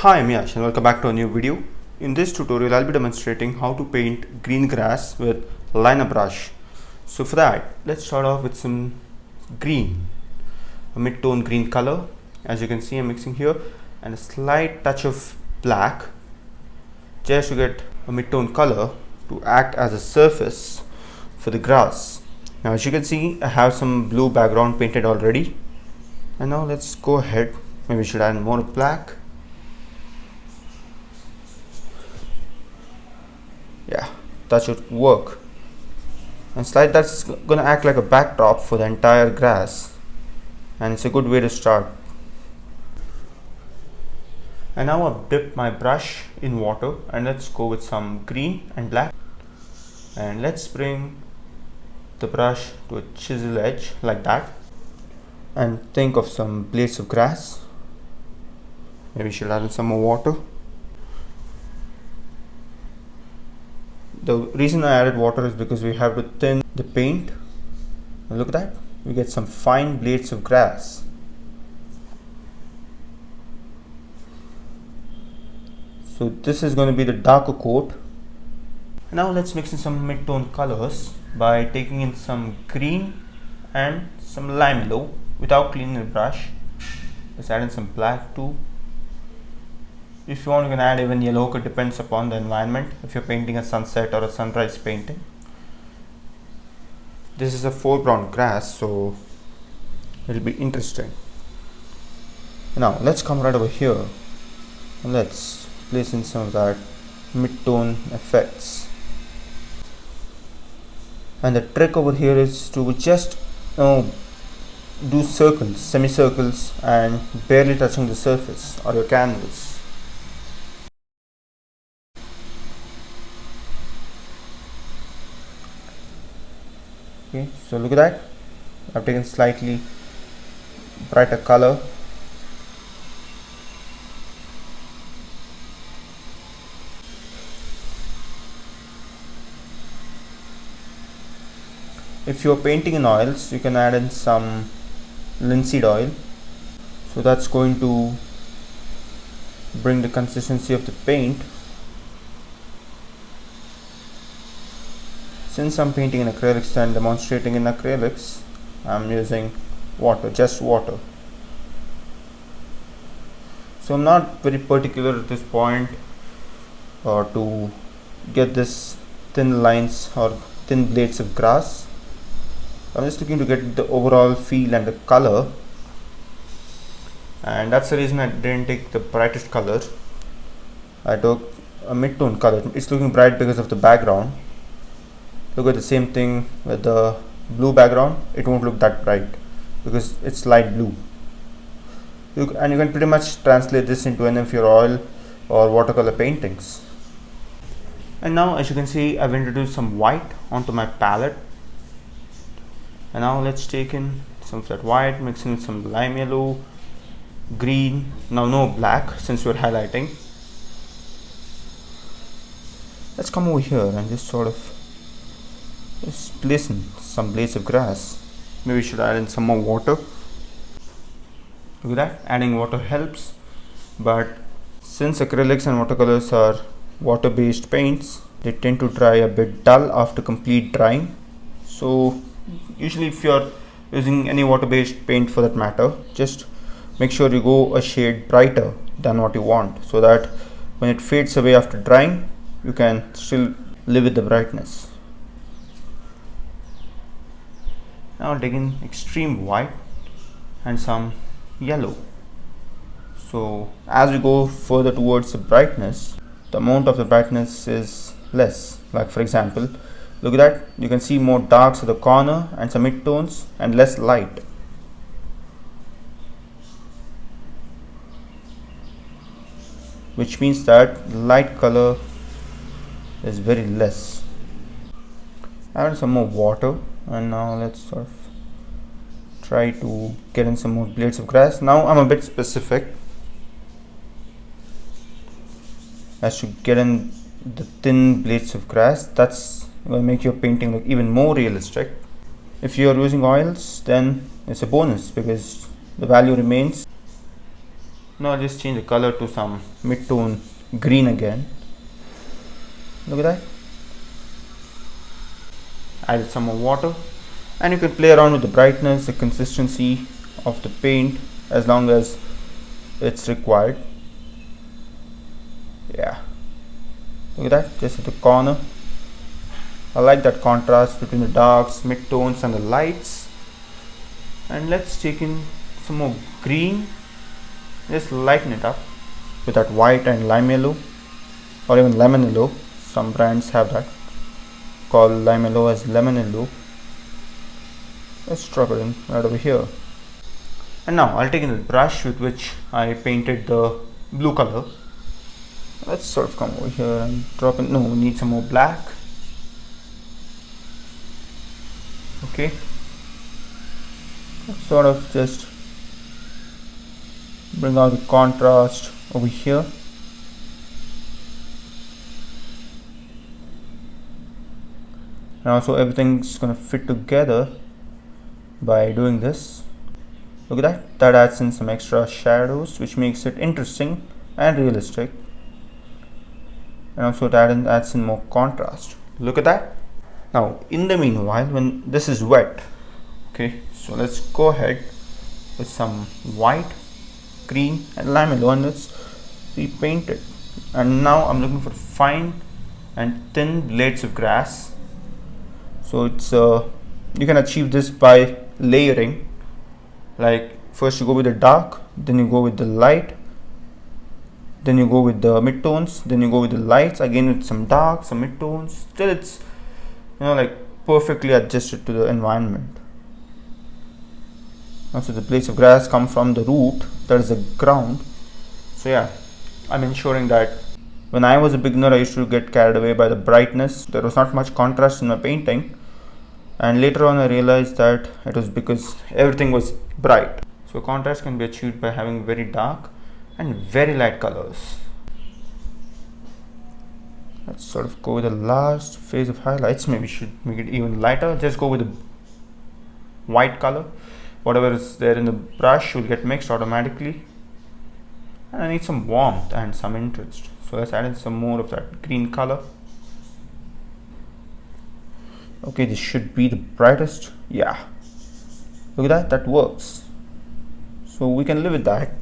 Hi, I'm Yash and welcome back to a new video. In this tutorial, I'll be demonstrating how to paint green grass with liner brush. So for that, let's start off with some green, a mid-tone green color. As you can see, I'm mixing here, and a slight touch of black just to get a mid-tone color to act as a surface for the grass. Now as you can see, I have some blue background painted already, and now let's go ahead. Maybe we should add more black. Yeah, that should work. And slide that's gonna act like a backdrop for the entire grass, and it's a good way to start. And now I've dipped my brush in water, and let's go with some green and black, and let's bring the brush to a chisel edge like that, and think of some blades of grass. Maybe we should add in some more water. The reason I added water is because we have to thin the paint. And look at that, we get some fine blades of grass. So this is going to be the darker coat. Now let's mix in some mid-tone colors by taking in some green and some lime yellow without cleaning the brush. Let's add in some black too. If you want, you can add even yellow. It depends upon the environment. If you're painting a sunset or a sunrise painting. This is a foreground grass, so it'll be interesting. Now let's come right over here and let's place in some of that mid-tone effects. And the trick over here is to just do circles, semicircles, and barely touching the surface or your canvas. Okay, so look at that, I've taken slightly brighter color. If you're painting in oils, you can add in some linseed oil, so that's going to bring the consistency of the paint. Since I'm painting in acrylics and demonstrating in acrylics, I'm using water, just water. So I'm not very particular at this point to get this thin lines or thin blades of grass. I'm just looking to get the overall feel and the color, and that's the reason I didn't take the brightest color. I took a mid-tone color. It's looking bright because of the background. Look at the same thing with the blue background, it won't look that bright because it's light blue. And you can pretty much translate this into any of your oil or watercolor paintings. And now as you can see, I've introduced some white onto my palette. And now let's take in some of that white, mixing with some lime yellow, green, now no black since we're highlighting. Let's come over here and just sort of just place in some blades of grass. Maybe we should add in some more water. Look at that, adding water helps, but since acrylics and watercolors are water based paints, they tend to dry a bit dull after complete drying. So usually if you're using any water based paint for that matter, just make sure you go a shade brighter than what you want, so that when it fades away after drying, you can still live with the brightness. Now I'll take in extreme white and some yellow. So as we go further towards the brightness, the amount of the brightness is less. Like for example, look at that, you can see more darks at the corner and some mid-tones and less light. Which means that light color is very less. Add some more water, and now let's sort of try to get in some more blades of grass. Now I'm a bit specific as to get in the thin blades of grass. That's going to make your painting look even more realistic. If you are using oils, then it's a bonus because the value remains. Now I'll just change the color to some mid-tone green again. Look at that. Added some more water, and you can play around with the brightness, the consistency of the paint as long as it's required. Yeah, look at that, just at the corner. I like that contrast between the darks, mid-tones and the lights. And let's take in some more green, just lighten it up with that white and lime yellow, or even lemon yellow. Some brands have that, called lime yellow as lemon yellow. Let's drop it in right over here. And now I'll take in the brush with which I painted the blue color. Let's sort of come over here and drop in. No, we need some more black. Okay, let's sort of just bring out the contrast over here. And also everything's gonna fit together by doing this. Look at that, that adds in some extra shadows which makes it interesting and realistic, and also it adds in more contrast. Look at that. Now in the meanwhile, when this is wet, okay, so let's go ahead with some white, green and lime yellow and let's repaint it. And now I'm looking for fine and thin blades of grass. So it's you can achieve this by layering. Like first you go with the dark, then you go with the light, then you go with the mid-tones, then you go with the lights again with some dark, some mid-tones, till it's, you know, like perfectly adjusted to the environment. Also the blades of grass come from the root, that is the ground. So yeah, I'm ensuring that when I was a beginner I used to get carried away by the brightness. There was not much contrast in my painting, and later on I realized that it was because everything was bright. So contrast can be achieved by having very dark and very light colors. Let's sort of go with the last phase of highlights. Maybe we should make it even lighter. Just go with the white color. Whatever is there in the brush will get mixed automatically. And I need some warmth and some interest. So let's add in some more of that green color. Okay, this should be the brightest. Yeah, look at that, that works. So we can live with that.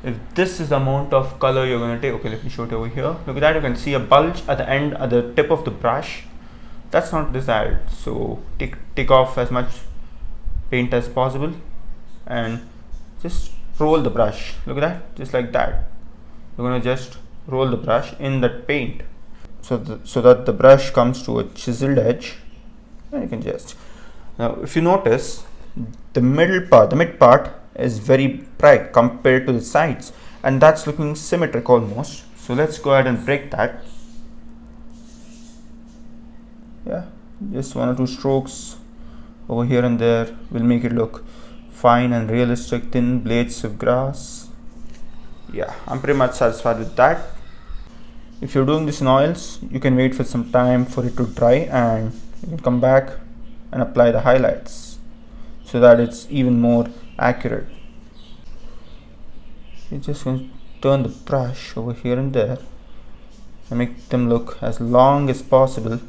If this is the amount of color you're going to take, okay, let me show it over here. Look at that, you can see a bulge at the end, at the tip of the brush. That's not desired. So take off as much paint as possible and just roll the brush. Look at that, just like that. You're going to just roll the brush in that paint, so that the brush comes to a chiseled edge, and you can just, now if you notice, the mid part is very bright compared to the sides, and that's looking symmetric almost. So let's go ahead and break that. Yeah, just one or two strokes over here and there will make it look fine and realistic. Thin blades of grass. Yeah, I'm pretty much satisfied with that. If you're doing this in oils, you can wait for some time for it to dry, and you can come back and apply the highlights so that it's even more accurate. You're just going to turn the brush over here and there and make them look as long as possible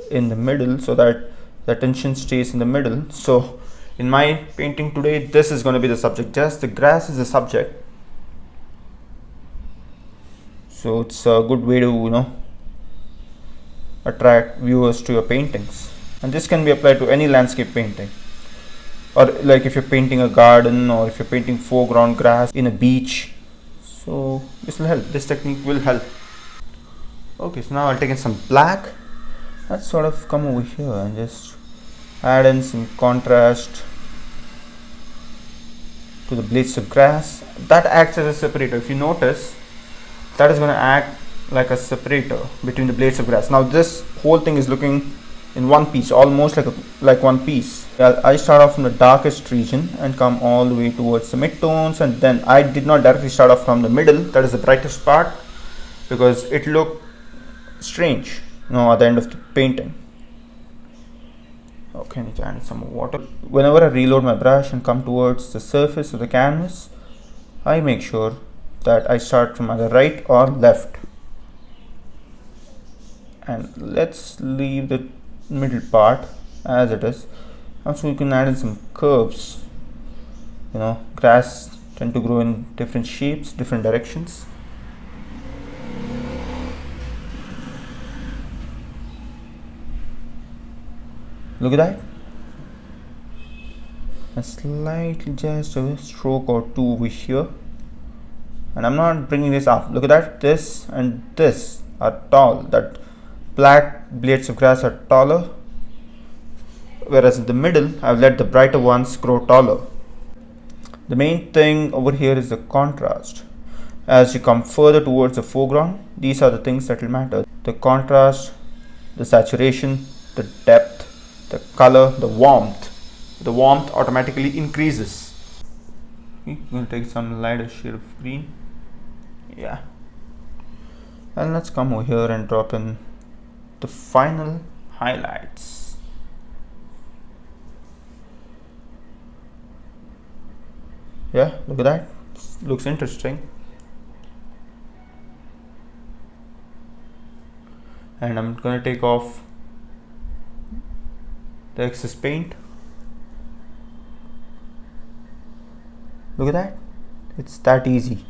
in the middle, so that the attention stays in the middle. So in my painting today, this is going to be the subject, just the grass is the subject. So it's a good way to, you know, attract viewers to your paintings. And this can be applied to any landscape painting, or like if you're painting a garden, or if you're painting foreground grass in a beach. So this will help, this technique will help. Okay, so now I'll take in some black. Let's sort of come over here and just add in some contrast to the blades of grass. That acts as a separator. If you notice, that is going to act like a separator between the blades of grass. Now this whole thing is looking in one piece, almost like one piece. I start off from the darkest region and come all the way towards the mid-tones, and then I did not directly start off from the middle, that is the brightest part, because it looked strange, you know, at the end of the painting. Okay, I need to add some more water. Whenever I reload my brush and come towards the surface of the canvas, I make sure that I start from either right or left, and let's leave the middle part as it is. Also, you can add in some curves. Grass tend to grow in different shapes, different directions. Look at that. And slightly just a stroke or two over here. And I'm not bringing this up. Look at that. This and this are tall. That black blades of grass are taller, whereas in the middle I've let the brighter ones grow taller. The main thing over here is the contrast. As you come further towards the foreground, these are the things that will matter: the contrast, the saturation, the depth, the color, the warmth. The warmth automatically increases. Okay, I'm going to take some lighter shade of green. Yeah. And let's come over here and drop in the final highlights. Yeah, look at that. Looks interesting. And I'm gonna take off the excess paint. Look at that. It's that easy.